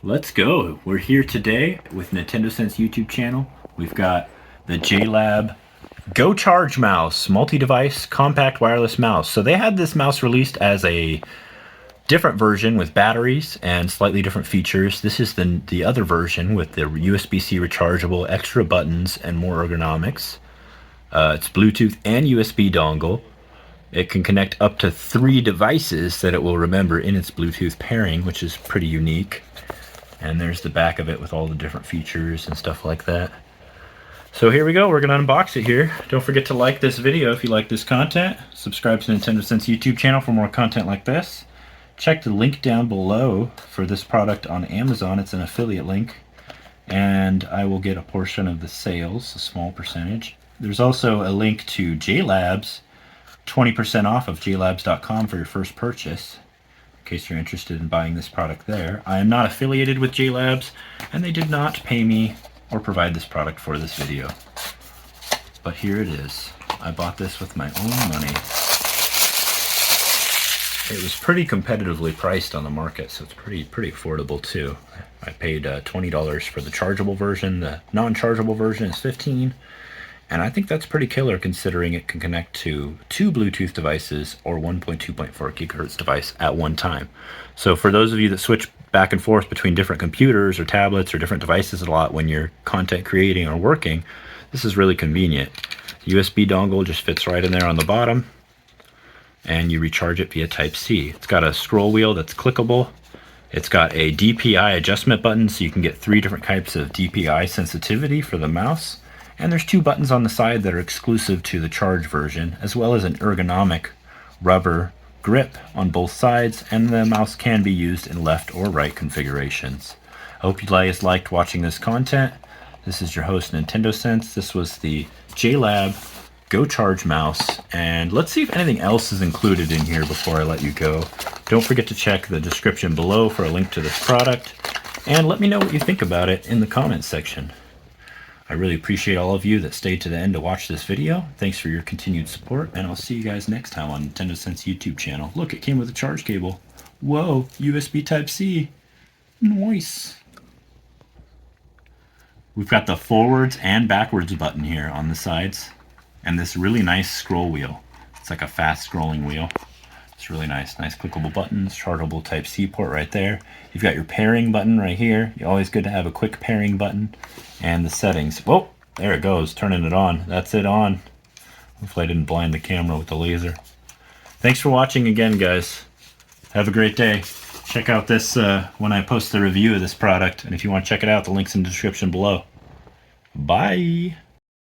Let's go. We're here today with Nintendo Sense YouTube channel. We've got the JLab Go Charge mouse, multi-device compact wireless mouse. So they had this mouse released as a different version with batteries and slightly different features. This is the other version with the USB-C rechargeable, extra buttons, and more ergonomics. It's Bluetooth and USB dongle. It can connect up to 3 devices that it will remember in its Bluetooth pairing, which is pretty unique. And there's the back of it with all the different features and stuff like that. So here we go, we're gonna unbox it here. Don't forget to like this video if you like this content. Subscribe to Nintendo Sense YouTube channel for more content like this. Check the link down below for this product on Amazon. It's an affiliate link. And I will get a portion of the sales, a small percentage. There's also a link to JLab's, 20% off of JLabs.com for your first purchase, in case you're interested in buying this product there. I am not affiliated with JLabs, and they did not pay me or provide this product for this video. But here it is. I bought this with my own money. It was pretty competitively priced on the market, so it's pretty affordable too. I paid $20 for the chargeable version. The non-chargeable version is $15. And I think that's pretty killer considering it can connect to 2 Bluetooth devices or 1.2.4 gigahertz device at one time. So for those of you that switch back and forth between different computers or tablets or different devices a lot when you're content creating or working, this is really convenient. USB dongle just fits right in there on the bottom, and you recharge it via Type-C. It's got a scroll wheel that's clickable. It's got a DPI adjustment button, so you can get 3 different types of DPI sensitivity for the mouse. And there's 2 buttons on the side that are exclusive to the charge version, as well as an ergonomic rubber grip on both sides, and the mouse can be used in left or right configurations. I hope you guys liked watching this content. This is your host, Nintendo Sense. This was the JLab Go Charge mouse, and let's see if anything else is included in here before I let you go. Don't forget to check the description below for a link to this product, and let me know what you think about it in the comments section. I really appreciate all of you that stayed to the end to watch this video. Thanks for your continued support, and I'll see you guys next time on Nintendo Sense YouTube channel. Look, it came with a charge cable. Whoa, USB Type-C. Nice. We've got the forwards and backwards button here on the sides, and this really nice scroll wheel. It's like a fast scrolling wheel. It's really nice. Nice clickable buttons, chargeable Type-C port right there. You've got your pairing button right here. Always good to have a quick pairing button. And the settings. Whoa, there it goes, turning it on. That's it on. Hopefully I didn't blind the camera with the laser. Thanks for watching again, guys. Have a great day. Check out this when I post the review of this product. And if you want to check it out, the link's in the description below. Bye.